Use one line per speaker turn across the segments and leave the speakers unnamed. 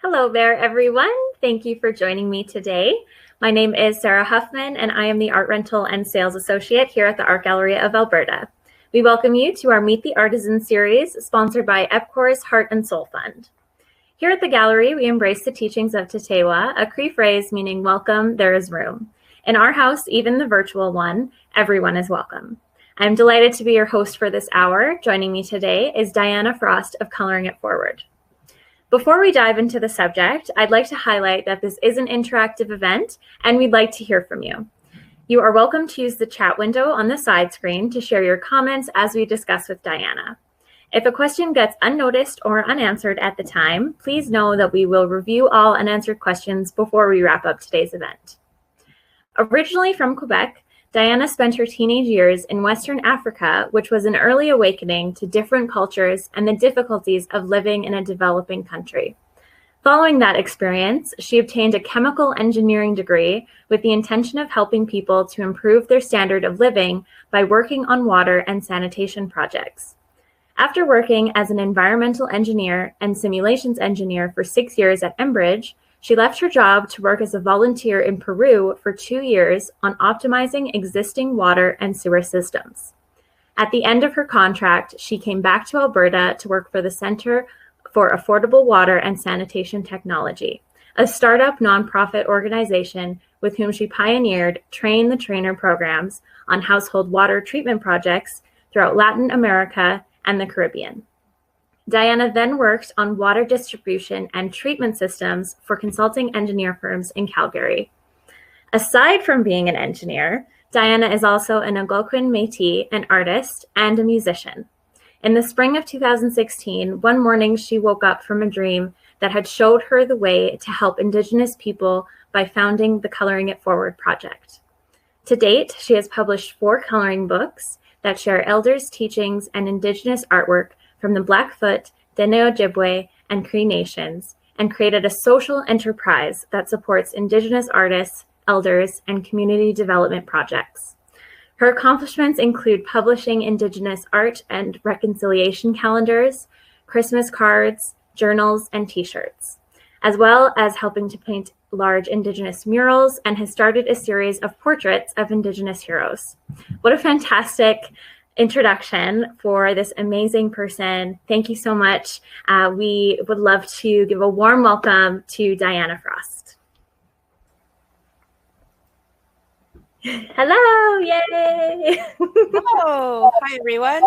Hello there, everyone. Thank you for joining me today. My name is Sarah Huffman, and I am the Art Rental and Sales Associate here at the Art Gallery of Alberta. We welcome you to our Meet the Artisan series, sponsored by EPCOR's Heart and Soul Fund. Here at the gallery, we embrace the teachings of Tetewa, a Cree phrase meaning welcome, there is room. In our house, even the virtual one, everyone is welcome. I'm delighted to be your host for this hour. Joining me today is Diana Frost of Coloring It Forward. Before we dive into the subject, I'd like to highlight that this is an interactive event and we'd like to hear from you. You are welcome to use the chat window on the side screen to share your comments as we discuss with Diana. If a question gets unnoticed or unanswered at the time, please know that we will review all unanswered questions before we wrap up today's event. Originally from Quebec, Diana spent her teenage years in Western Africa, which was an early awakening to different cultures and the difficulties of living in a developing country. Following that experience, she obtained a chemical engineering degree with the intention of helping people to improve their standard of living by working on water and sanitation projects. After working as an environmental engineer and simulations engineer for 6 years at Enbridge, she left her job to work as a volunteer in Peru for 2 years on optimizing existing water and sewer systems. At the end of her contract, she came back to Alberta to work for the Centre for Affordable Water and Sanitation Technology, a startup nonprofit organization with whom she pioneered Train the Trainer programs on household water treatment projects throughout Latin America and the Caribbean. Diana then worked on water distribution and treatment systems for consulting engineer firms in Calgary. Aside from being an engineer, Diana is also an Algonquin Métis, an artist, and a musician. In the spring of 2016, one morning she woke up from a dream that had showed her the way to help Indigenous people by founding the Coloring It Forward project. To date, she has published 4 coloring books that share elders' teachings and Indigenous artwork from the Blackfoot, Dene Ojibwe, and Cree nations, and created a social enterprise that supports Indigenous artists, elders, and community development projects. Her accomplishments include publishing Indigenous art and reconciliation calendars, Christmas cards, journals, and t-shirts, as well as helping to paint large Indigenous murals, and has started a series of portraits of Indigenous heroes. What a fantastic introduction for this amazing person. Thank you so much. We would love to give a warm welcome to Diana Frost. Hello, yay!
Hello, hi everyone.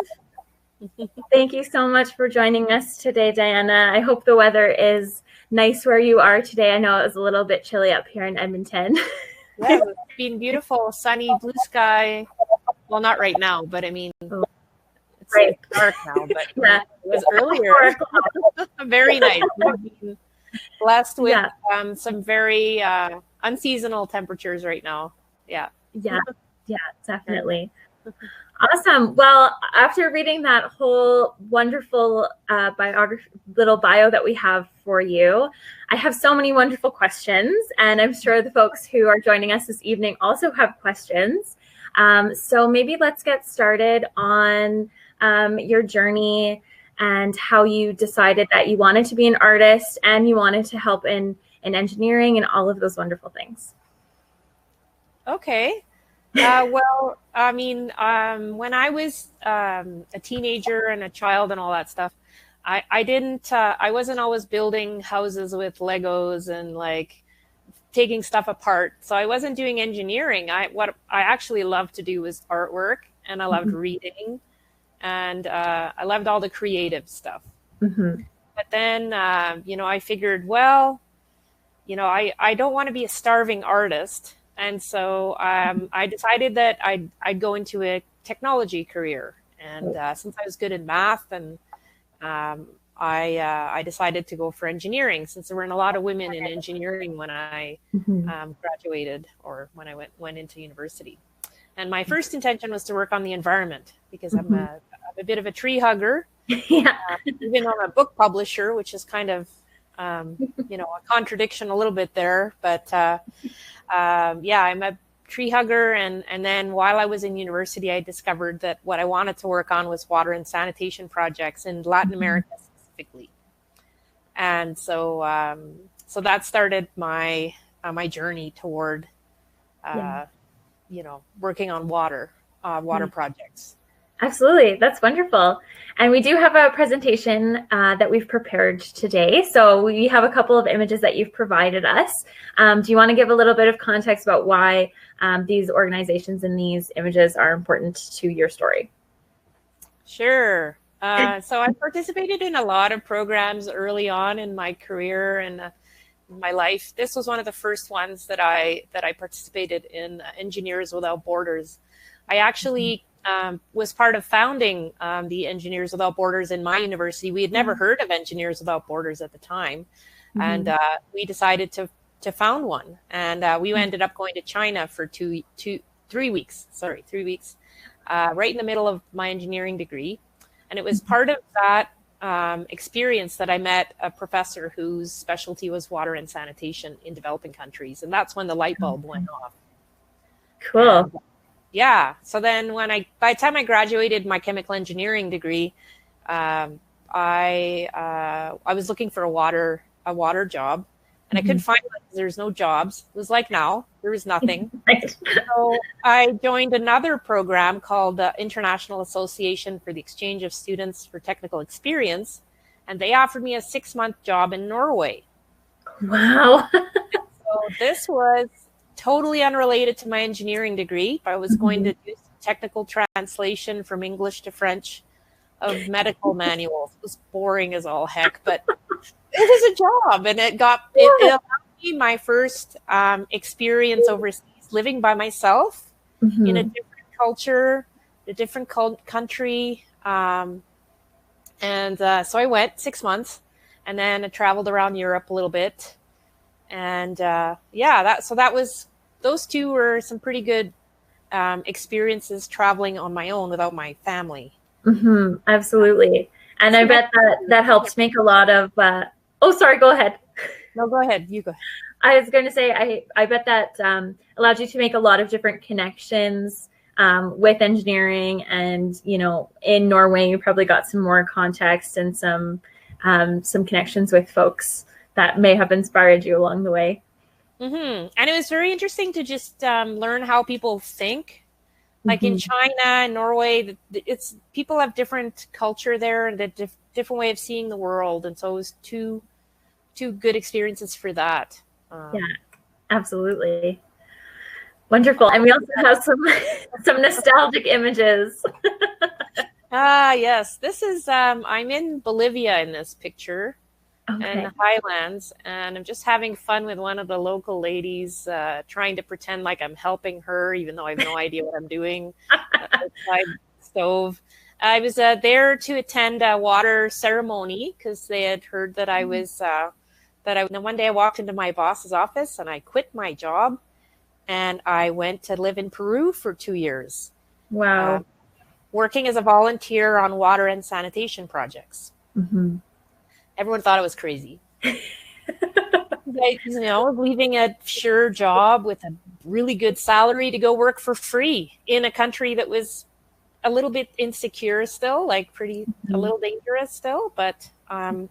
Thank you so much for joining us today, Diana. I hope the weather is nice where you are today. I know it was a little bit chilly up here in Edmonton.
Yeah, it's been beautiful, sunny, blue sky. Well, not right now, but I mean, it's dark now, but yeah, it was earlier. Very nice. We've been blessed with some very unseasonal temperatures right now. Yeah,
definitely. Awesome. Well, after reading that whole wonderful little bio that we have for you, I have so many wonderful questions, and I'm sure the folks who are joining us this evening also have questions. So maybe let's get started on your journey and how you decided that you wanted to be an artist and you wanted to help in engineering and all of those wonderful things.
Okay. Well, I mean, when I was a teenager and a child and all that stuff, I wasn't always building houses with Legos and like taking stuff apart. So I wasn't doing engineering. What I actually loved to do was artwork, and I loved reading, and I loved all the creative stuff. But then, I figured, well, I don't want to be a starving artist. And so I decided that I'd go into a technology career. And since I was good in math, and I decided to go for engineering, since there weren't a lot of women in engineering when I graduated or when I went into university. And my first intention was to work on the environment, because I'm a bit of a tree hugger. Even though I'm a book publisher, which is kind of a contradiction a little bit there, but I'm a tree hugger. And then while I was in university, I discovered that what I wanted to work on was water and sanitation projects in Latin America specifically. And so that started my my journey toward working on water projects.
Absolutely. That's wonderful. And we do have a presentation that we've prepared today. So we have a couple of images that you've provided us. Do you want to give a little bit of context about why these organizations and these images are important to your story?
Sure. So I participated in a lot of programs early on in my career and my life. This was one of the first ones that I participated in, Engineers Without Borders. I actually was part of founding the Engineers Without Borders in my university. We had never heard of Engineers Without Borders at the time, and we decided to found one. And we ended up going to China for 3 weeks. Right in the middle of my engineering degree, and it was part of that experience that I met a professor whose specialty was water and sanitation in developing countries, and that's when the light bulb went off.
Cool.
Yeah. So then by the time I graduated my chemical engineering degree, I was looking for a water job, and I couldn't find one because there's no jobs. It was like now, there was nothing. So I joined another program called the International Association for the Exchange of Students for Technical Experience, and they offered me a 6-month job in Norway.
Wow.
So this was totally unrelated to my engineering degree. I was going to do technical translation from English to French of medical manuals. It was boring as all heck, but it was a job, and it allowed me my first experience overseas, living by myself in a different culture, a different country. So I went 6 months, and then I traveled around Europe a little bit. And those two were some pretty good experiences traveling on my own without my family.
Absolutely. And I bet that helped make a lot of, sorry, go ahead.
No, go ahead. You go.
I was going to say, I bet that allowed you to make a lot of different connections with engineering, and, in Norway, you probably got some more context and some connections with folks that may have inspired you along the way.
And it was very interesting to just learn how people think. Like in China and Norway, people have different culture there and a different way of seeing the world. And so it was two good experiences for that.
Yeah, absolutely. Wonderful. And we also have some nostalgic images.
Yes. This is, I'm in Bolivia in this picture.
Okay.
And the highlands, and I'm just having fun with one of the local ladies, trying to pretend like I'm helping her, even though I have no idea what I'm doing. Outside the stove. I was there to attend a water ceremony because they had heard that I was. And one day I walked into my boss's office and I quit my job, and I went to live in Peru for 2 years.
Wow.
Working as a volunteer on water and sanitation projects. Everyone thought I was crazy. Leaving a sure job with a really good salary to go work for free in a country that was a little bit insecure still, like a little dangerous still, but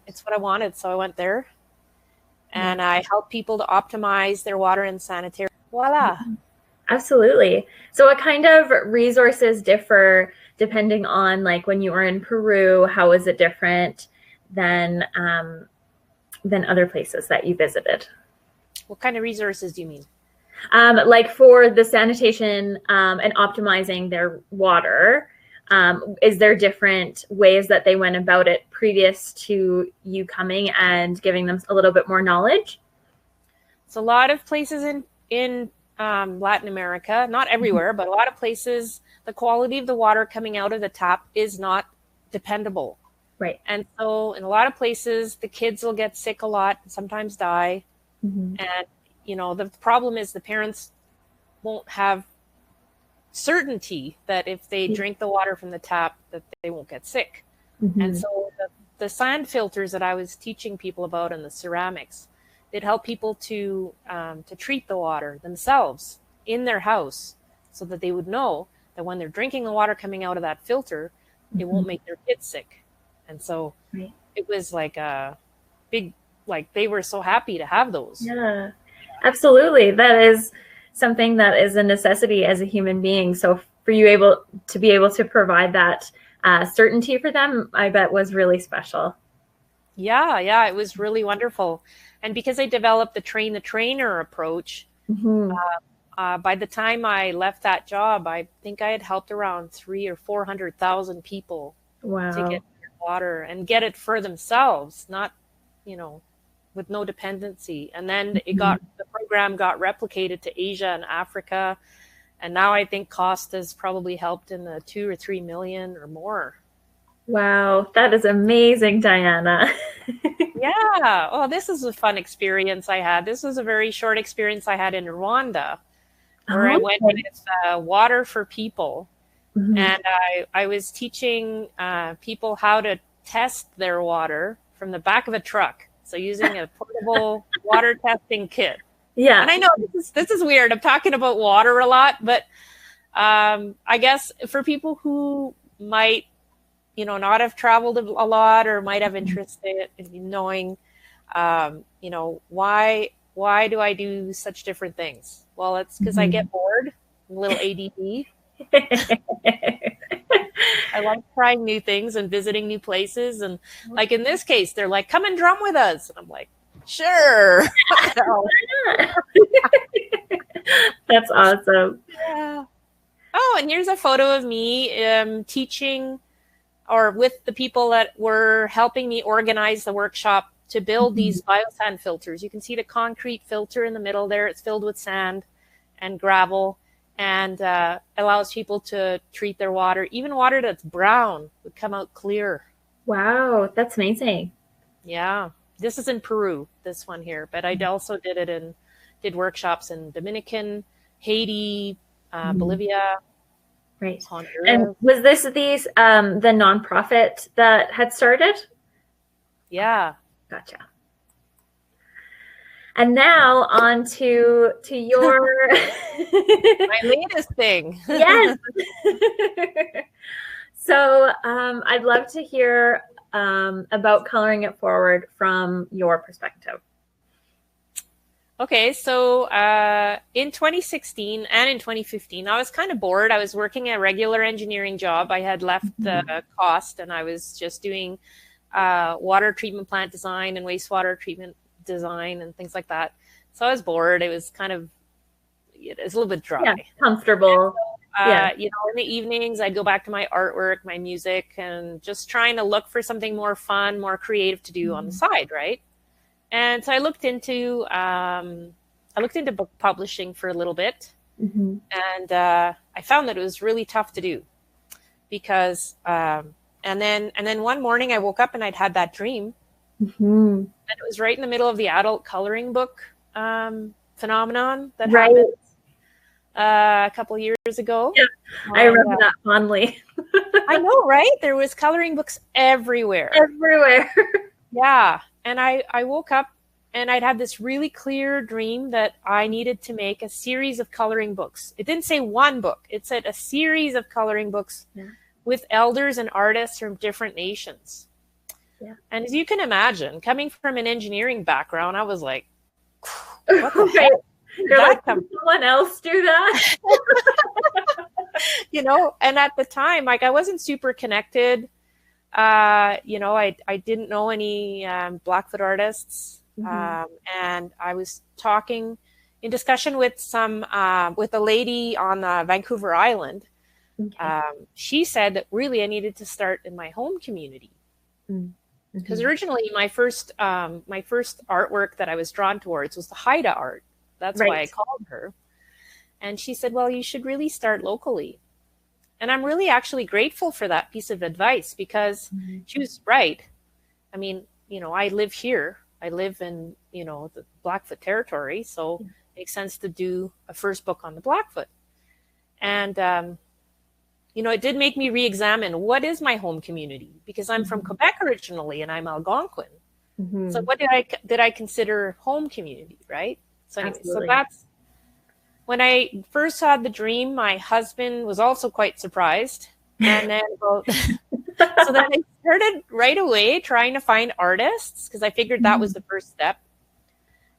it's what I wanted. So I went there, and I helped people to optimize their water and sanitary. Voila.
Absolutely. So what kind of resources differ depending on, like, when you were in Peru? How is it different than other places that you visited?
What kind of resources do you mean?
Like for the sanitation and optimizing their water, is there different ways that they went about it previous to you coming and giving them a little bit more knowledge?
So a lot of places in Latin America, not everywhere, but a lot of places, the quality of the water coming out of the tap is not dependable.
Right.
And so in a lot of places, the kids will get sick a lot, sometimes die. And, the problem is the parents won't have certainty that if they drink the water from the tap, that they won't get sick. And so the sand filters that I was teaching people about, and the ceramics, they'd help people to treat the water themselves in their house, so that they would know that when they're drinking the water coming out of that filter, it won't make their kids sick. And so it was like a big like they were so happy to have those.
Yeah, absolutely. That is something that is a necessity as a human being. So for you to be able to provide that certainty for them, I bet was really special.
Yeah, it was really wonderful. And because I developed the train the trainer approach,
Mm-hmm.
by the time I left that job, I think I had helped around 300,000 or 400,000 people to
Wow.
get their water and get it for themselves, not, you know, with no dependency. And then the program got replicated to Asia and Africa. And now I think cost has probably helped in the 2 or 3 million or more.
Wow, that is amazing, Diana.
Yeah. Oh, this is a fun experience I had. This was a very short experience I had in Rwanda, where I went with Water for People.
Mm-hmm.
And I was teaching people how to test their water from the back of a truck. So using a portable water testing kit.
Yeah.
And I know this is weird. I'm talking about water a lot, but I guess for people who might, not have traveled a lot or might have interest in knowing, why do I do such different things? Well, it's because I get bored. I'm a little ADD. I like trying new things and visiting new places. And like in this case, they're like, come and drum with us. And I'm like, sure.
That's awesome.
Yeah. Oh, and here's a photo of me teaching or with the people that were helping me organize the workshop to build these biosand filters. You can see the concrete filter in the middle there. It's filled with sand and gravel and allows people to treat their water. Even water that's brown would come out clear.
Wow, that's amazing.
Yeah. This is in Peru, this one here. But I also did workshops in Dominican, Haiti, Bolivia.
Right.
Honduras.
And was this the nonprofit that had started?
Yeah.
Gotcha. And now on to your
my latest thing.
Yes. So I'd love to hear about coloring it forward from your perspective.
Okay, so in 2016 and in 2015, I was kind of bored. I was working a regular engineering job. I had left the cost and I was just doing water treatment plant design and wastewater treatment design and things like that. So I was bored. It was a little bit dry.
Yeah, comfortable.
In the evenings, I'd go back to my artwork, my music, and just trying to look for something more fun, more creative to do on the side, right? And so I looked into book publishing for a little bit, and I found that it was really tough to do because and then one morning I woke up and I'd had that dream, and it was right in the middle of the adult coloring book phenomenon that happened a couple of years ago.
Yeah, I remember that fondly.
I know, right? There was coloring books everywhere. Yeah. And I woke up and I'd had this really clear dream that I needed to make a series of coloring books. It didn't say one book. It said a series of coloring books with elders and artists from different nations. Yeah. And as you can imagine, coming from an engineering background, I was like, what the heck?
You're like, can someone else do that?
And at the time, like I wasn't super connected. I didn't know any Blackfoot artists, and I was talking in discussion with with a lady on Vancouver Island. Okay. She said that really I needed to start in my home community because originally my first artwork that I was drawn towards was the Haida art. That's why I called her, and she said, "Well, you should really start locally." And I'm really actually grateful for that piece of advice because she was right. I mean, I live here. I live in, the Blackfoot territory. So it makes sense to do a first book on the Blackfoot. And, it did make me re-examine what is my home community because I'm from Quebec originally and I'm Algonquin. So what did I consider home community, right? So anyway, so that's, when I first had the dream, my husband was also quite surprised. And then So then I started right away trying to find artists because I figured that was the first step.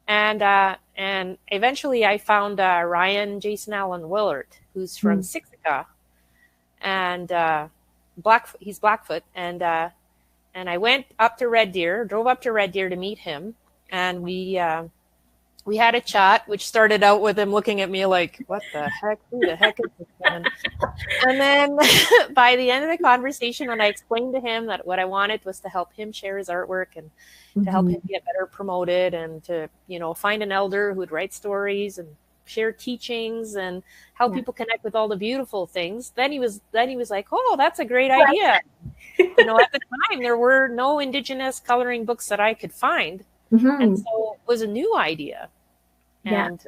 And eventually I found Ryan Jason Allen Willard, who's from Siksika, and he's Blackfoot, and I went up to Red Deer, drove up to Red Deer to meet him, and we had a chat, which started out with him looking at me like, "What the heck? Who the heck is this man?" And then by the end of the conversation, when I explained to him that what I wanted was to help him share his artwork and to help him get better promoted, and to, you know, find an elder who would write stories and share teachings and help people connect with all the beautiful things, then he was like, "Oh, that's a great idea." You know, at the time there were no Indigenous coloring books that I could find, and so it was a new idea. And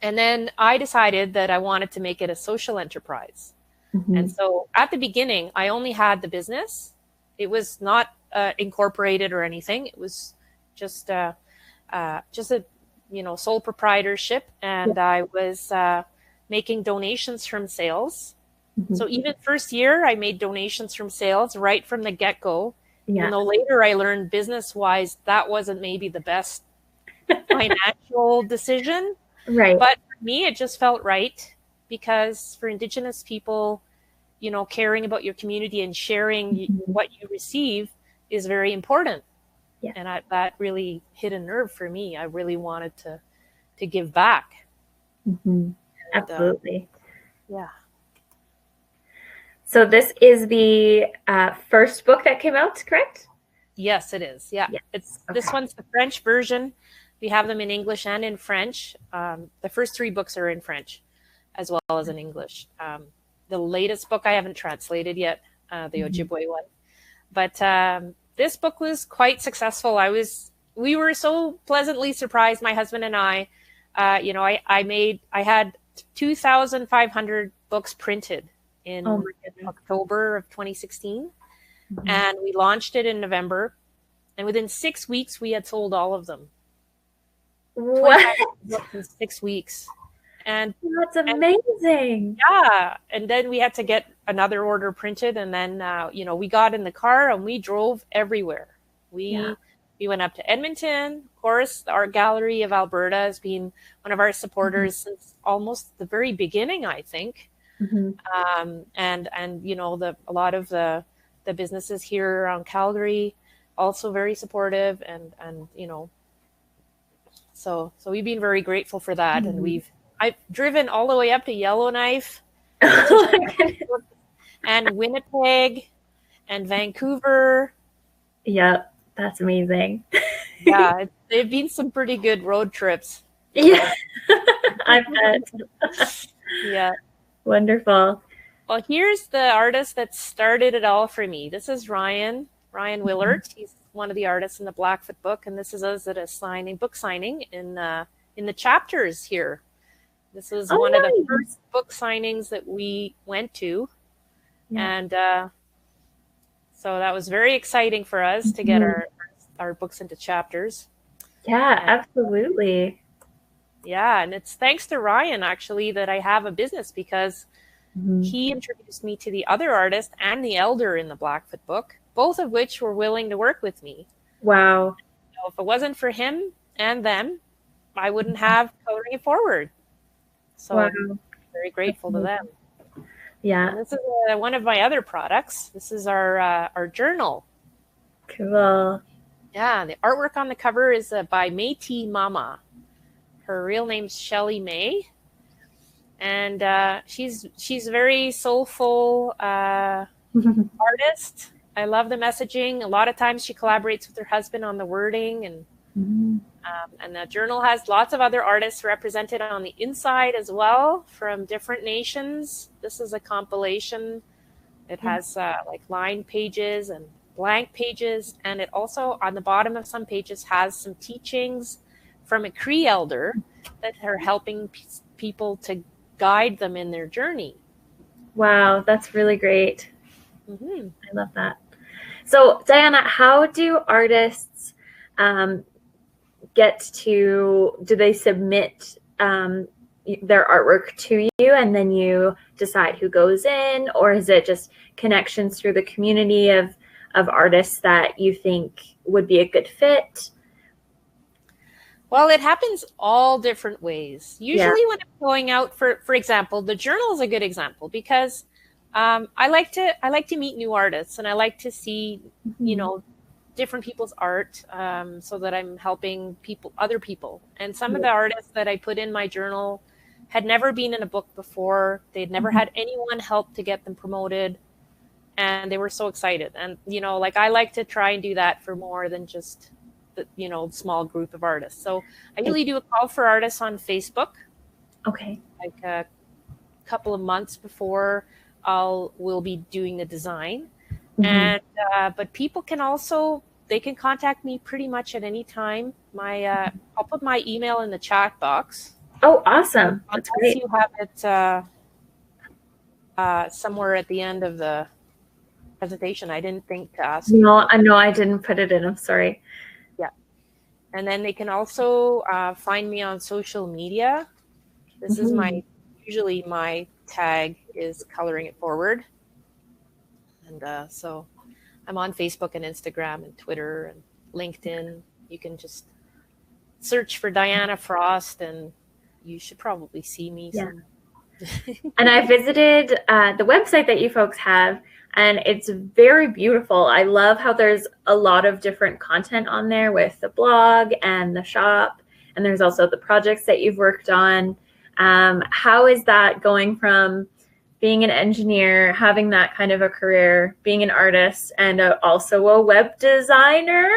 then I decided that I wanted to make it a social enterprise. And so at the beginning, I only had the business. It was not incorporated or anything. It was just a sole proprietorship, and I was making donations from sales. So even first year, I made donations from sales right from the get-go. Even though later I learned business-wise that wasn't maybe the best financial decision.
Right.
But for me, it just felt right, because for Indigenous people, you know, caring about your community and sharing what you receive is very important. Yeah. And that really hit a nerve for me. I really wanted to give back.
Absolutely.
Yeah.
So this is the first book that came out, correct?
Yes, it is. Yeah. This one's the French version. We have them in English and in French. The first 3 books are in French as well as in English. The latest book I haven't translated yet, the Ojibwe one. But this book was quite successful. We were so pleasantly surprised, my husband and I. I had 2,500 books printed in October of 2016. And we launched it in November. And within 6 weeks, we had sold all of them.
What?
Books in 6 weeks. And
that's amazing.
And then we had to get another order printed. And then, we got in the car and we drove everywhere. We went up to Edmonton. Of course, the Art Gallery of Alberta has been one of our supporters since almost the very beginning, I think. And a lot of the businesses here around Calgary also very supportive, and so we've been very grateful for that. And I've driven all the way up to Yellowknife and Winnipeg and Vancouver.
Yep, that's amazing.
They've been some pretty good road trips.
Yeah, I bet.
Yeah.
Wonderful.
Well, here's the artist that started it all for me. This is Ryan Willard. He's one of the artists in the Blackfoot book, and this is us at a book signing in the chapters here. This is one of the first book signings that we went to, and so that was very exciting for us to get our books into chapters.
Yeah, absolutely.
Yeah, and it's thanks to Ryan, actually, that I have a business, because he introduced me to the other artist and the elder in the Blackfoot book, both of which were willing to work with me.
Wow.
So if it wasn't for him and them, I wouldn't have Coloring It Forward. So I'm very grateful to them.
Yeah.
And this is one of my other products. This is our journal.
Cool.
Yeah, the artwork on the cover is by Métis Mama. Her real name's Shelley May, and she's a very soulful artist. I love the messaging. A lot of times she collaborates with her husband on the wording, and the journal has lots of other artists represented on the inside as well from different nations. This is a compilation. It has like lined pages and blank pages, and it also on the bottom of some pages has some teachings from a Cree elder that are helping people to guide them in their journey.
Wow, that's really great. I love that. So, Diana, how do artists do they submit, their artwork to you and then you decide who goes in, or is it just connections through the community of artists that you think would be a good fit?
Well, it happens all different ways. Usually when I'm going out, for example, the journal is a good example because I like to meet new artists, and I like to see, different people's art, so that I'm helping other people. And some of the artists that I put in my journal had never been in a book before. They'd never had anyone help to get them promoted, and they were so excited. And, I like to try and do that for more than just small group of artists. So I usually do a call for artists on Facebook.
Okay.
Like a couple of months before we'll be doing the design. And but people can also, they can contact me pretty much at any time. I'll put my email in the chat box.
Oh, awesome. That's
unless
great.
you have it somewhere at the end of the presentation. I didn't think to ask.
No, I didn't put it in. I'm sorry.
And then they can also find me on social media. This is usually my tag is Coloring It Forward. And so I'm on Facebook and Instagram and Twitter and LinkedIn. You can just search for Diana Frost and you should probably see me.
Yeah. And I visited the website that you folks have, and it's very beautiful. I love how there's a lot of different content on there with the blog and the shop. And there's also the projects that you've worked on. How is that going from being an engineer, having that kind of a career, being an artist, and also a web designer?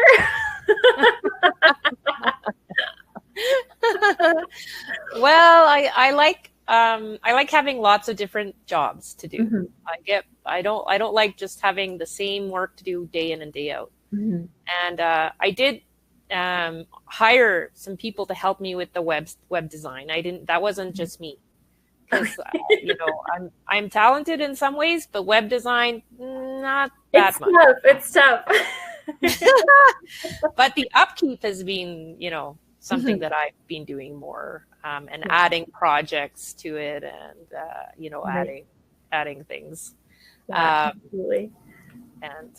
Well, I like having lots of different jobs to do. I don't like just having the same work to do day in and day out. And I did hire some people to help me with the web design. That wasn't just me, because I'm talented in some ways, but web design not that much.
It's tough.
But the upkeep has been something that I've been doing more, and adding projects to it, and adding things.
Absolutely.
And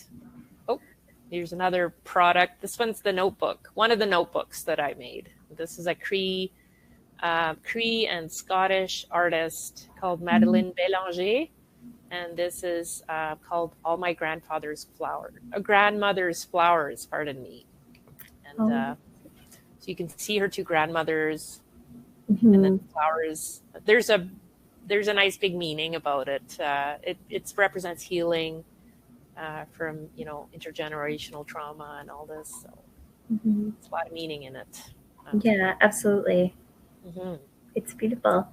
here's another product. This one's the notebook, one of the notebooks that I made. This is a Cree and Scottish artist called Madeleine Bélanger, and this is called All My Grandmother's Flowers, pardon me. And so you can see her two grandmothers, and then flowers. There's a nice big meaning about it. It represents healing from intergenerational trauma and all this. So it's a lot of meaning in it.
Yeah, absolutely. It's beautiful.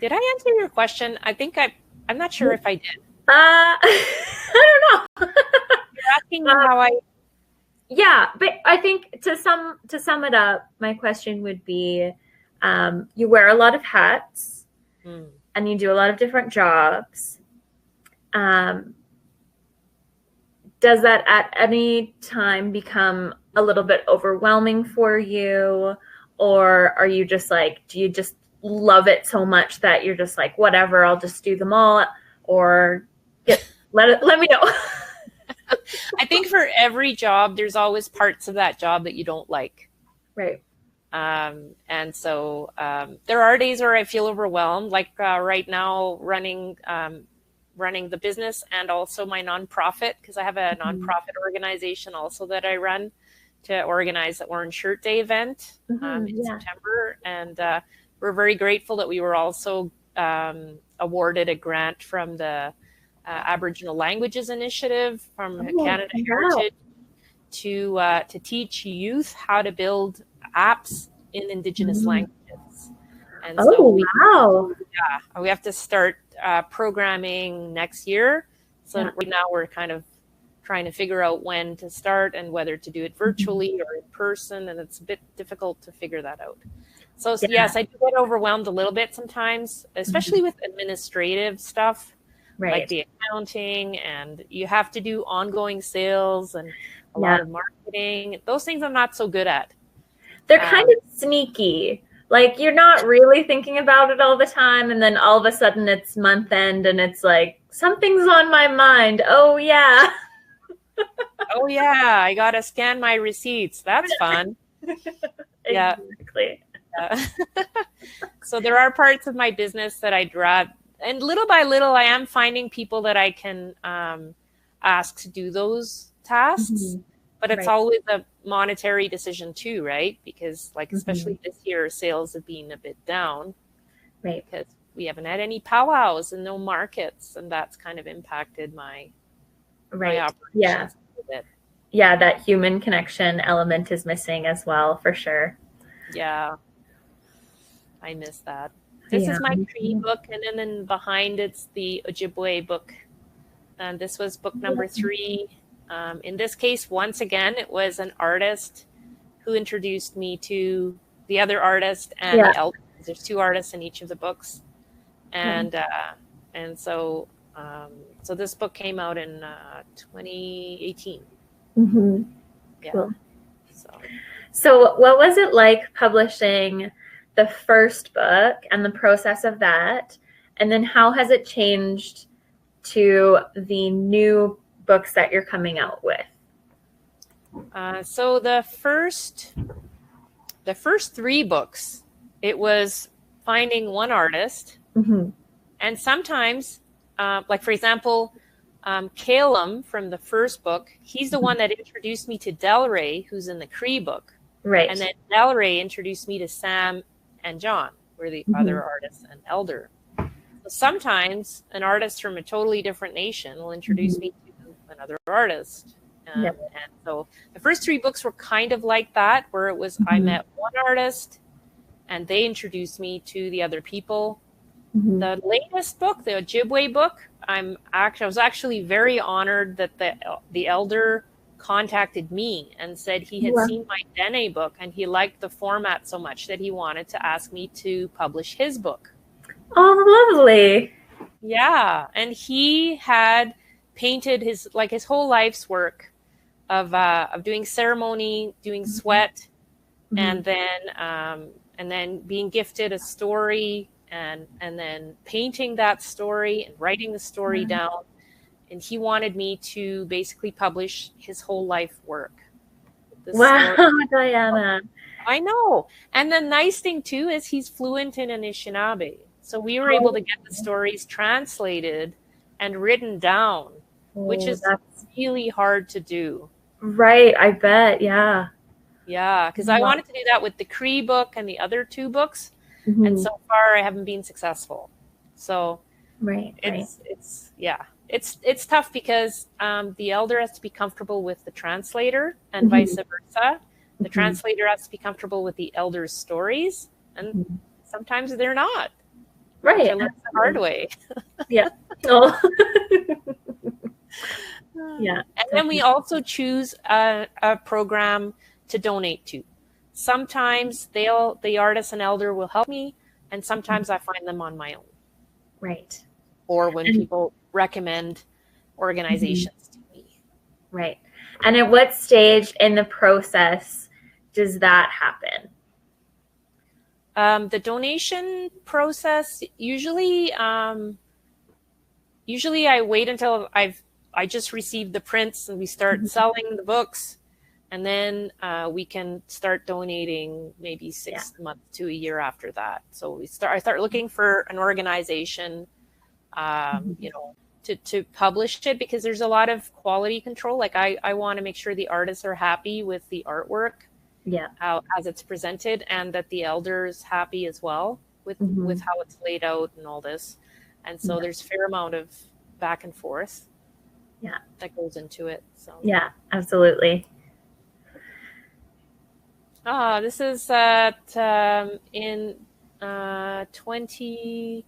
Did I answer your question? I think I'm not sure if I did.
I don't know.
You're asking me how I.
Yeah, but I think to sum it up, my question would be, you wear a lot of hats, and you do a lot of different jobs. Does that at any time become a little bit overwhelming for you? Or are you just like, do you just love it so much that you're just like, whatever, I'll just do them all? Or let me know.
I think for every job, there's always parts of that job that you don't like.
Right.
And so there are days where I feel overwhelmed, like right now running the business and also my nonprofit, because I have a nonprofit organization also that I run to organize the Orange Shirt Day event in September. And we're very grateful that we were also awarded a grant from the Aboriginal Languages Initiative from Canada Heritage to teach youth how to build apps in Indigenous languages. And we have to start programming next year. So right now we're kind of trying to figure out when to start and whether to do it virtually or in person, and it's a bit difficult to figure that out. So yes, I do get overwhelmed a little bit sometimes, especially with administrative stuff, like the accounting, and you have to do ongoing sales and a lot of marketing. Those things I'm not so good at.
They're kind of sneaky. Like you're not really thinking about it all the time, and then all of a sudden it's month end and it's like something's on my mind. Oh yeah.
Oh yeah, I gotta scan my receipts. That's fun. Yeah.
Exactly.
Yeah. So there are parts of my business that I'd rather, and little by little, I am finding people that I can ask to do those tasks. But it's always a monetary decision too, right? Because like, especially this year, sales have been a bit down.
Right.
Because we haven't had any powwows and no markets, and that's kind of impacted my operations a bit.
Yeah, that human connection element is missing as well, for sure.
Yeah. I miss that. This is my Cree book, and then behind it's the Ojibwe book. And this was book number 3. In this case, once again, it was an artist who introduced me to the other artist and the elders. There's 2 artists in each of the books. And so this book came out in 2018. Yeah.
Cool. So what was it like publishing the first book and the process of that? And then how has it changed to the new books that you're coming out with?
So the first 3 books, it was finding one artist. And sometimes, like for example, Calum from the first book, he's the one that introduced me to Delray, who's in the Cree book.
Right.
And then Delray introduced me to Sam and John, who are the other artists and elder. So sometimes an artist from a totally different nation will introduce me to another artist. And so the first 3 books were kind of like that, where it was I met one artist and they introduced me to the other people. The latest book, the Ojibwe book, I was actually very honored that the elder contacted me and said he had seen my Dene book and he liked the format so much that he wanted to ask me to publish his book.
Oh, lovely.
Yeah. And he had painted his whole life's work of doing ceremony, doing sweat, and then being gifted a story and then painting that story and writing the story down. And he wanted me to basically publish his whole life work.
Wow, Diana.
I know. And the nice thing too is he's fluent in Anishinaabe. So we were able to get the stories translated and written down, which is really hard to do.
Right, I bet, yeah.
Yeah, because I wanted to do that with the Cree book and the other 2 books. And so far I haven't been successful. So it's tough because the elder has to be comfortable with the translator and vice versa. The translator has to be comfortable with the elder's stories, and sometimes they're not.
Right.
I learned the hard way.
Yeah. Oh. Yeah.
And then we also choose a program to donate to. Sometimes the artist and elder will help me, and sometimes I find them on my own.
Right.
Or when people recommend organizations to me.
Right. And at what stage in the process does that happen?
The donation process, usually I wait until I just received the prints and we start selling the books, and then we can start donating maybe 6 months to a year after that. So I start looking for an organization, to publish it, because there's a lot of quality control. Like I want to make sure the artists are happy with the artwork, as it's presented, and that the elder's happy as well with how it's laid out and all this. And so there's a fair amount of back and forth that goes into it. So
yeah, absolutely.
This is in 20.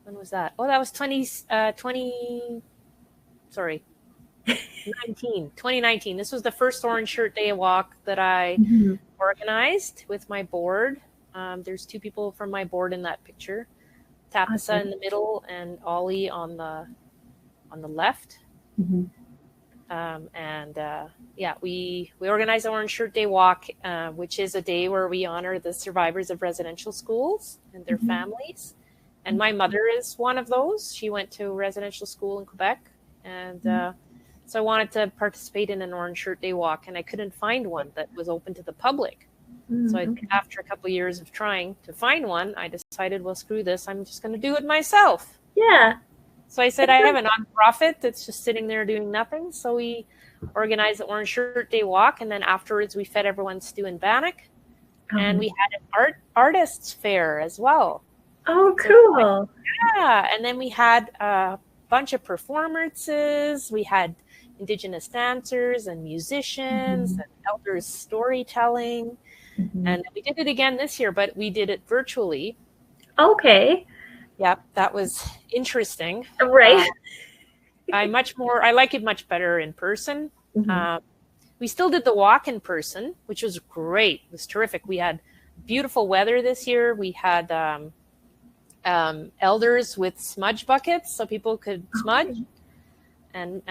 When was that? Oh, that was 2019. This was the first Orange Shirt Day Walk that I organized with my board. There's 2 people from my board in that picture. Tapasa in the middle and Ollie on the left. We organized the Orange Shirt Day Walk, which is a day where we honor the survivors of residential schools and their families. And my mother is one of those. She went to residential school in Quebec. And so I wanted to participate in an Orange Shirt Day Walk, and I couldn't find one that was open to the public. So after a couple of years of trying to find one, I decided, well, screw this. I'm just going to do it myself.
Yeah.
So I said, I have a nonprofit that's just sitting there doing nothing. So we organized the Orange Shirt Day Walk, and then afterwards we fed everyone stew and bannock, and we had an artists fair as well.
Oh, cool!
And then we had a bunch of performances. We had Indigenous dancers and musicians and elders storytelling, and we did it again this year, but we did it virtually.
Okay.
Yep, that was interesting.
Right.
I like it much better in person. We still did the walk in person, which was great. It was terrific. We had beautiful weather this year. We had elders with smudge buckets so people could smudge and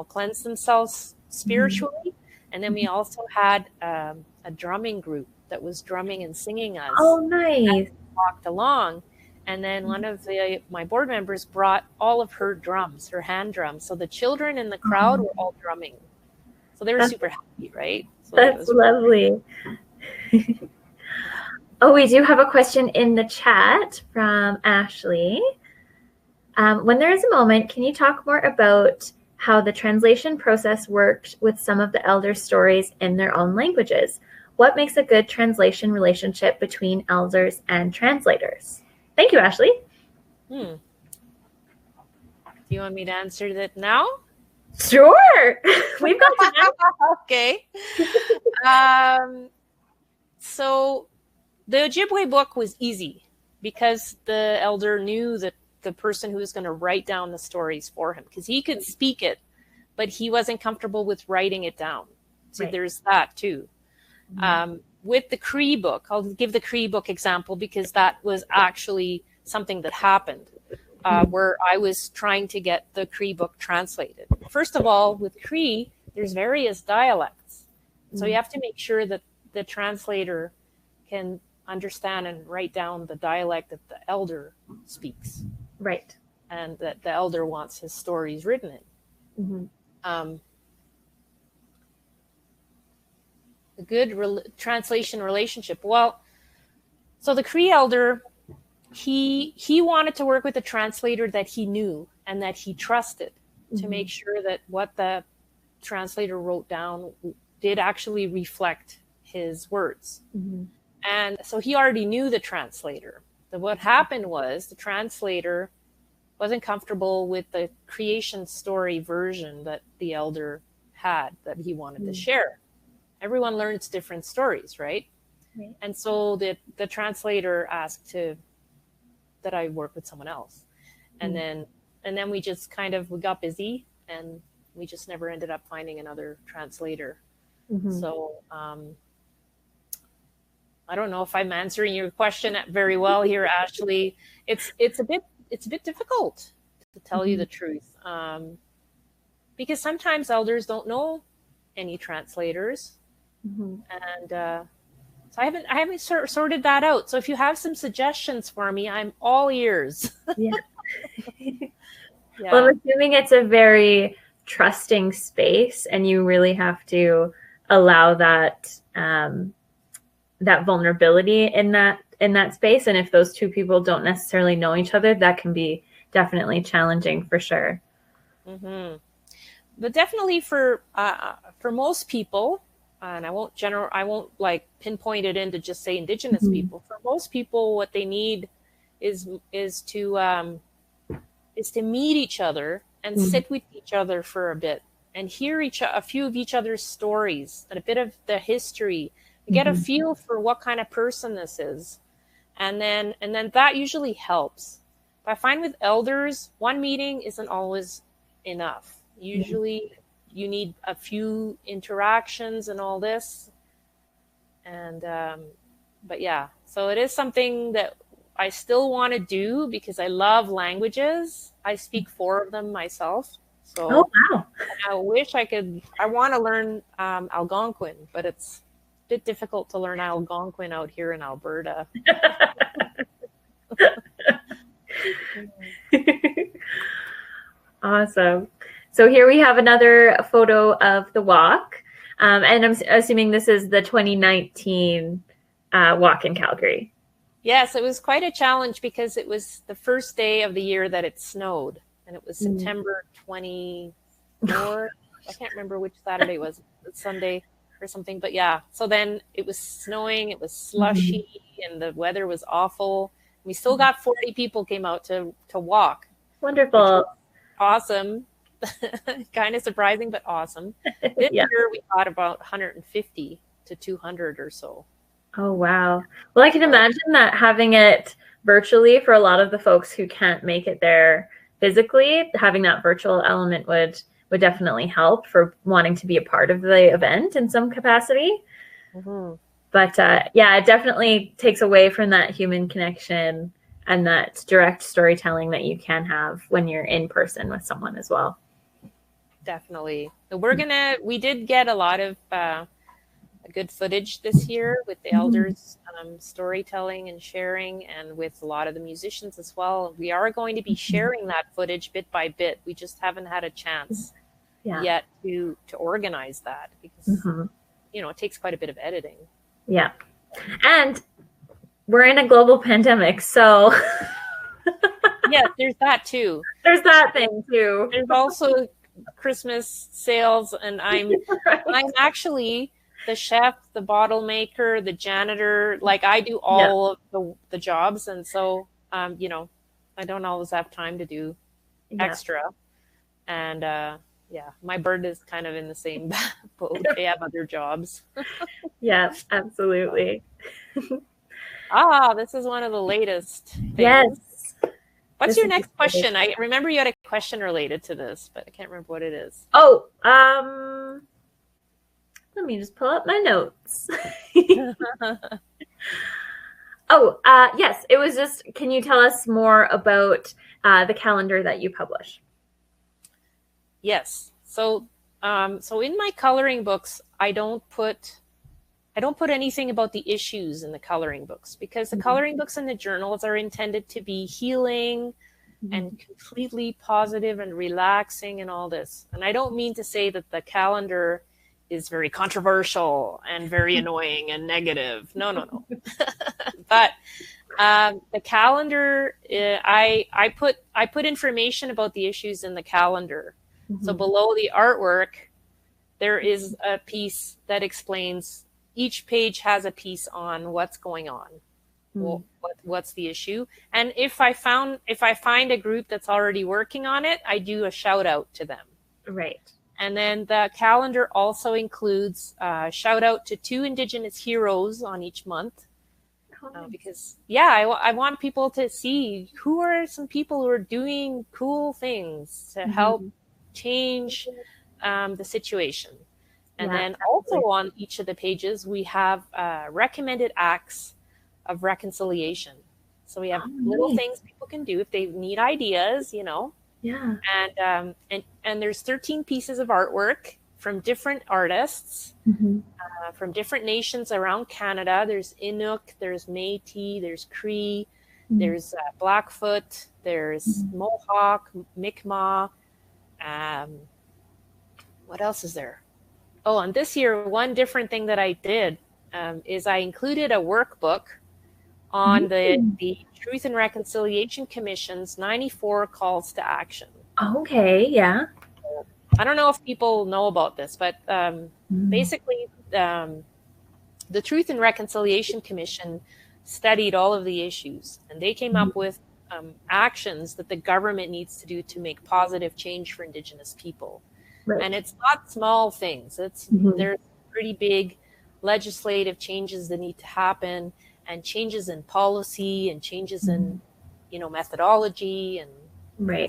cleanse themselves spiritually. And then we also had a drumming group that was drumming and singing us.
Oh, nice.
As we walked along. And then one of my board members brought all of her drums, her hand drums. So the children in the crowd were all drumming. So they were super happy, right? So
that's lovely. Oh, we do have a question in the chat from Ashley. When there is a moment, can you talk more about how the translation process worked with some of the elder stories in their own languages? What makes a good translation relationship between elders and translators? Thank you, Ashley.
Do you want me to answer that now?
Sure. We've got time.
Okay. So the Ojibwe book was easy because the elder knew that the person who was going to write down the stories for him, because he could speak it, but he wasn't comfortable with writing it down. So there's that too. With the Cree book, I'll give the Cree book example because that was actually something that happened where I was trying to get the Cree book translated. First of all, with Cree, there's various dialects. So you have to make sure that the translator can understand and write down the dialect that the elder speaks.
Right.
And that the elder wants his stories written in. A good translation relationship. Well, so the Cree elder, he wanted to work with a translator that he knew and that he trusted to make sure that what the translator wrote down did actually reflect his words. And so he already knew the translator. So what happened was the translator wasn't comfortable with the creation story version that the elder had that he wanted to share. Everyone learns different stories, right? And so the translator asked that I work with someone else. And then we just we got busy and we just never ended up finding another translator. So I don't know if I'm answering your question very well here, Ashley. It's a bit difficult to tell you the truth. Because sometimes elders don't know any translators. And so I haven't sorted that out. So if you have some suggestions for me, I'm all ears.
Well, I'm assuming it's a very trusting space, and you really have to allow that that vulnerability in that space. And if those two people don't necessarily know each other, that can be definitely challenging for sure.
But definitely for most people. And I won't pinpoint it into just say Indigenous people. For most people, what they need is to meet each other and sit with each other for a bit and hear a few of each other's stories and a bit of the history, get a feel for what kind of person this is, and then that usually helps. But I find with elders, one meeting isn't always enough. Usually. You need a few interactions and all this. And, but yeah, so it is something that I still want to do because I love languages. I speak 4 of them myself.
Oh,
So
wow.
I wish I want to learn Algonquin, but it's a bit difficult to learn Algonquin out here in Alberta.
Awesome. So here we have another photo of the walk. And I'm assuming this is the 2019 walk in Calgary.
Yes, it was quite a challenge because it was the first day of the year that it snowed, and it was September 24th. I can't remember which Saturday it was, Sunday or something, but yeah. So then it was snowing, it was slushy, and the weather was awful. We still got 40 people came out to walk.
Wonderful.
Awesome. Kind of surprising, but awesome. This year we got about 150 to 200 or so.
Oh, wow. Well, I can imagine that having it virtually for a lot of the folks who can't make it there physically, having that virtual element would definitely help for wanting to be a part of the event in some capacity. Mm-hmm. But yeah, it definitely takes away from that human connection and that direct storytelling that you can have when you're in person with someone as well.
Definitely. We did get a lot of good footage this year with the elders storytelling and sharing, and with a lot of the musicians as well. We are going to be sharing that footage bit by bit. We just haven't had a chance yet to organize that because it takes quite a bit of editing.
Yeah. And we're in a global pandemic, so
yes, there's that too.
There's that thing too.
There's also Christmas sales, and I'm actually the chef, the bottle maker, the janitor. Like, I do all of the jobs, and so I don't always have time to do extra. And my bird is kind of in the same boat. They have other jobs.
Yeah, absolutely.
This is one of the latest things.
Yes.
What's your next question? I remember you had a question related to this, but I can't remember what it is.
Oh, let me just pull up my notes. Yes, it was just, can you tell us more about the calendar that you publish?
Yes. So in my coloring books, I don't put anything about the issues in the coloring books, because the coloring books and the journals are intended to be healing and completely positive and relaxing and all this. And I don't mean to say that the calendar is very controversial and very annoying and negative. No. But the calendar, I put information about the issues in the calendar. So below the artwork, there is a piece that explains. Each page has a piece on what's going on, what's the issue, and if I find a group that's already working on it, I do a shout out to them. Right. And then the calendar also includes a shout out to 2 Indigenous heroes on each month, because I want people to see who are some people who are doing cool things to help change the situation. And then also on each of the pages, we have recommended acts of reconciliation. So we have little things people can do if they need ideas, Yeah. And there's 13 pieces of artwork from different artists, from different nations around Canada. There's Inuk, there's Métis, there's Cree, there's Blackfoot, there's Mohawk, Mi'kmaq. What else is there? Oh, and this year, one different thing that I did is I included a workbook on the Truth and Reconciliation Commission's 94 calls to action.
Okay, yeah.
I don't know if people know about this, but basically the Truth and Reconciliation Commission studied all of the issues, and they came up with actions that the government needs to do to make positive change for Indigenous people. Right. And it's not small things. There's pretty big legislative changes that need to happen, and changes in policy, and changes in, methodology. And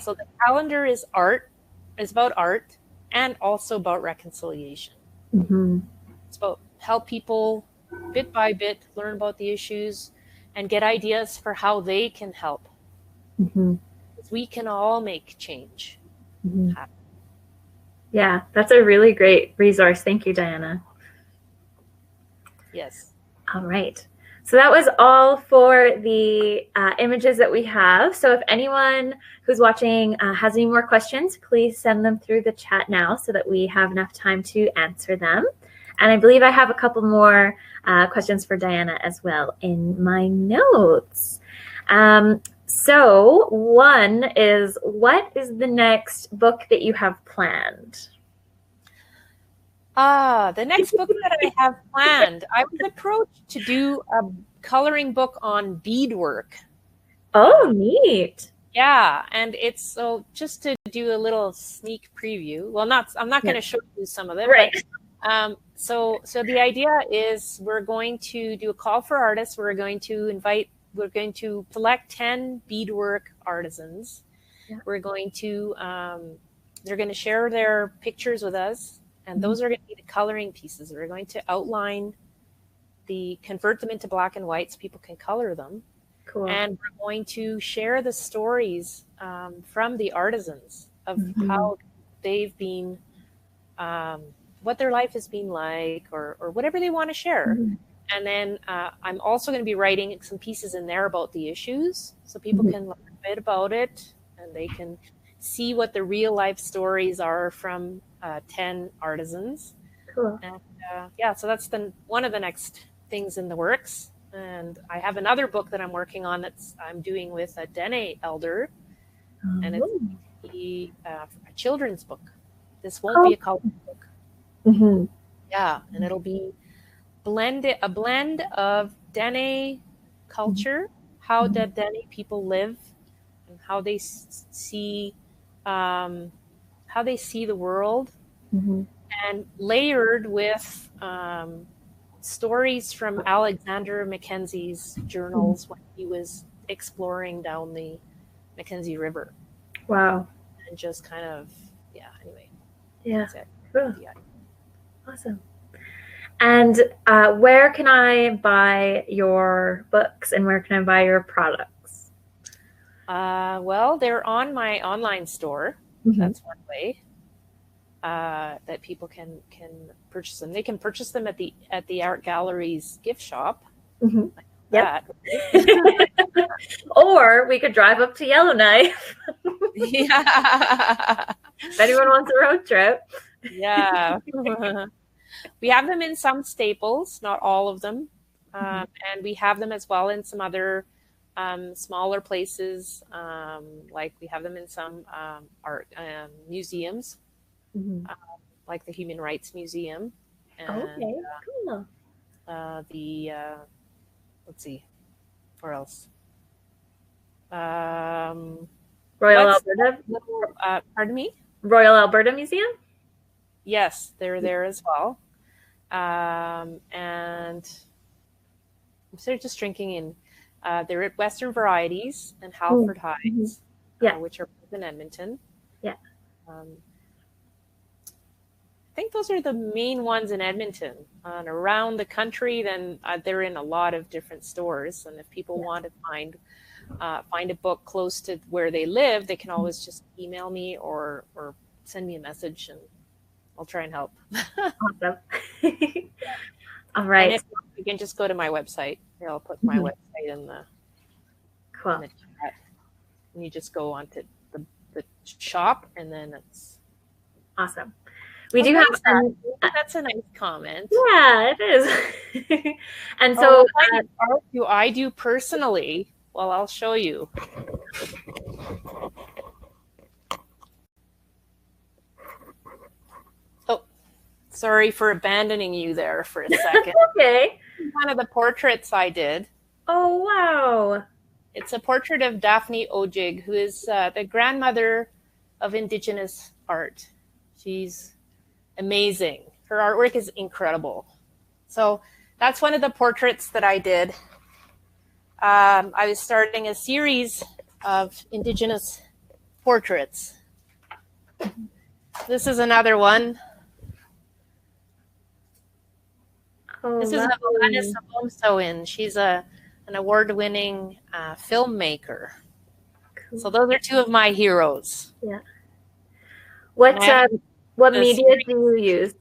so the calendar is about art, and also about reconciliation. It's about help people bit by bit learn about the issues and get ideas for how they can help. We can all make change happen.
Yeah, that's a really great resource. Thank you, Diana.
Yes.
All right. So that was all for the images that we have. So if anyone who's watching has any more questions, please send them through the chat now so that we have enough time to answer them. And I believe I have a couple more questions for Diana as well in my notes. So one is, what is the next book that you have planned?
The next book that I have planned, I was approached to do a coloring book on beadwork.
Oh, neat.
Yeah, and it's so just to do a little sneak preview. Well, I'm not going to show you some of it,
right.
But so the idea is we're going to do a call for artists. We're going to select 10 beadwork artisans. Yeah. We're going to they're going to share their pictures with us, and those are going to be the coloring pieces. We're going to outline convert them into black and white so people can color them. Cool. And we're going to share the stories from the artisans of how they've been, what their life has been like, or whatever they want to share. And then I'm also going to be writing some pieces in there about the issues so people can learn a bit about it, and they can see what the real life stories are from 10 artisans. Cool. And yeah, so that's one of the next things in the works. And I have another book that I'm working on I'm doing with a Dene elder, and it's a children's book. This won't be a coloring book. Yeah, and it'll be a blend of Dene culture, how the Dene people live, and how they see the world, and layered with stories from Alexander Mackenzie's journals when he was exploring down the Mackenzie River. Wow. And just kind of, anyway.
Yeah. That's it. Cool. Yeah. Awesome. And where can I buy your books, and where can I buy your products?
Well, they're on my online store. That's one way that people can purchase them. They can purchase them at the art gallery's gift shop.
Like or we could drive up to Yellowknife.
Yeah.
If anyone wants a road trip.
Yeah. We have them in some staples, not all of them. And we have them as well in some other smaller places. Like we have them in some art museums. Like the Human Rights Museum. And,
cool.
Let's see, where else?
Royal Alberta?
Pardon me?
Royal Alberta Museum?
Yes, they're there as well. And I'm sort of just drinking in. They're at Western Varieties and Halford Heights, which are in Edmonton. Yeah. I think those are the main ones in Edmonton. And around the country, then they're in a lot of different stores. And if people want to find a book close to where they live, they can always just email me or send me a message, and I'll try and help.
Awesome. All right.
And if not, you can just go to my website. I'll put my website in the chat. And you just go onto the shop, and then it's
awesome. We do have
that's a nice comment.
Yeah, it is. And so
do I do personally? Well, I'll show you. Oh, sorry for abandoning you there for a second.
Okay.
One of the portraits I did.
Oh, wow.
It's a portrait of Daphne Ojibwe, who is the grandmother of Indigenous art. She's amazing. Her artwork is incredible. So that's one of the portraits that I did. I was starting a series of Indigenous portraits. This is another one. Oh, this is a Vanessa Bomsoin. She's an award-winning filmmaker. Cool. So those are two of my heroes.
Yeah. What What
the
media
series.
do you use?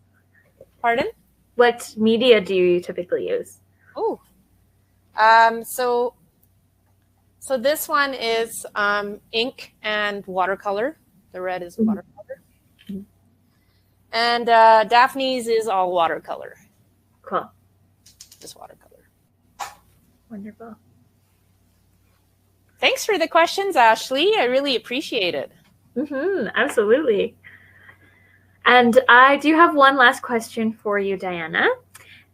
Pardon?
What media do you typically use?
Oh, so this one is ink and watercolor. The red is watercolor.
Mhm.
And Daphne's is all watercolor.
Cool.
Just watercolor.
Wonderful.
Thanks for the questions, Ashley. I really appreciate it.
Absolutely. And I do have one last question for you, Diana.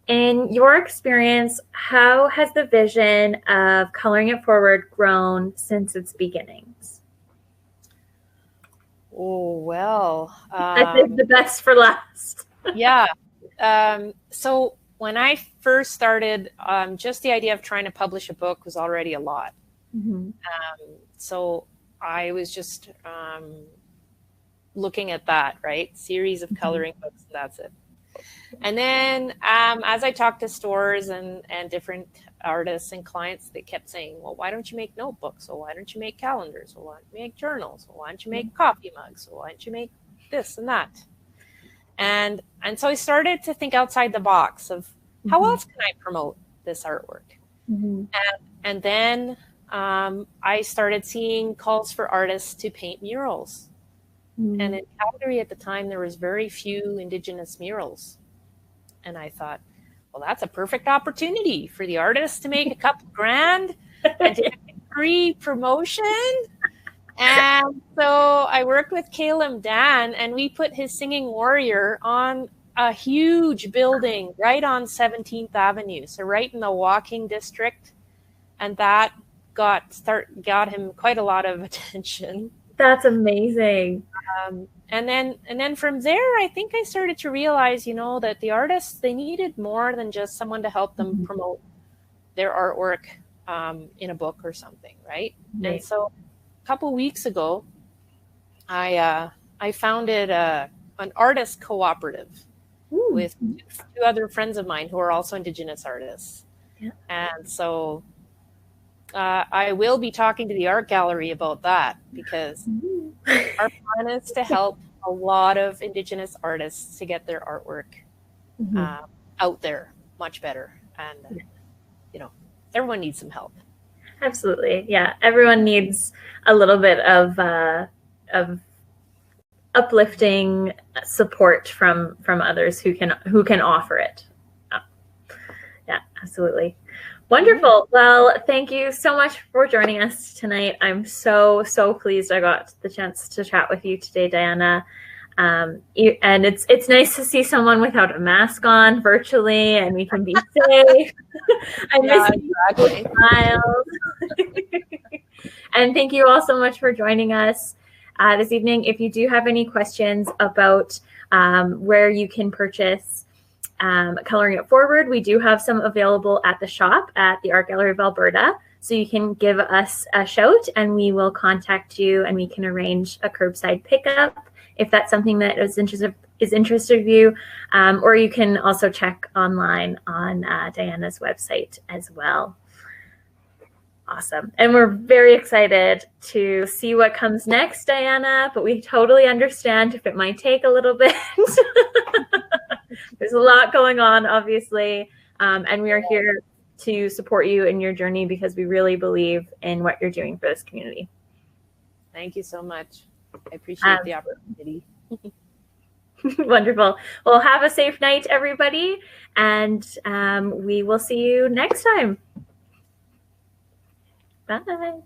In your experience, how has the vision of Coloring It Forward grown since its beginnings?
Oh, well.
I think the best for last.
Yeah. So when I first started, just the idea of trying to publish a book was already a lot. So I was just looking at that, right? Series of coloring books, and that's it. And then as I talked to stores and different artists and clients, they kept saying, well, why don't you make notebooks? Well, why don't you make calendars? Well, why don't you make journals? Well, why don't you make coffee mugs? Well, why don't you make this and that? And so I started to think outside the box of how else can I promote this artwork? And then I started seeing calls for artists to paint murals. And in Calgary at the time, there was very few Indigenous murals. And I thought, well, that's a perfect opportunity for the artists to make a couple grand and to get free promotion. And so I worked with Caleb Dan, and we put his Singing Warrior on a huge building right on 17th Avenue, so right in the walking district. And that got him quite a lot of attention.
That's amazing.
And then from there, I think I started to realize, that the artists, they needed more than just someone to help them promote their artwork in a book or something, right? And so a couple weeks ago, I founded an artist cooperative with two other friends of mine who are also Indigenous artists. And so I will be talking to the art gallery about that, because our plan is to help a lot of Indigenous artists to get their artwork out there much better. And, everyone needs some help.
Absolutely. Yeah. Everyone needs a little bit of uplifting support from others who can offer it. Yeah, absolutely. Wonderful. Well, thank you so much for joining us tonight. I'm so pleased I got the chance to chat with you today, Diana. And it's nice to see someone without a mask on virtually, and we can be safe. I miss you, smiles. And thank you all so much for joining us this evening. If you do have any questions about where you can purchase Coloring It Forward, we do have some available at the shop at the Art Gallery of Alberta. So you can give us a shout and we will contact you, and we can arrange a curbside pickup if that's something that is interested of you. Or you can also check online on Diana's website as well. Awesome. And we're very excited to see what comes next, Diana, but we totally understand if it might take a little bit. There's a lot going on, obviously, and we are here to support you in your journey because we really believe in what you're doing for this community.
Thank you so much. I appreciate the opportunity.
Wonderful. Well, have a safe night, everybody, and we will see you next time. Bye.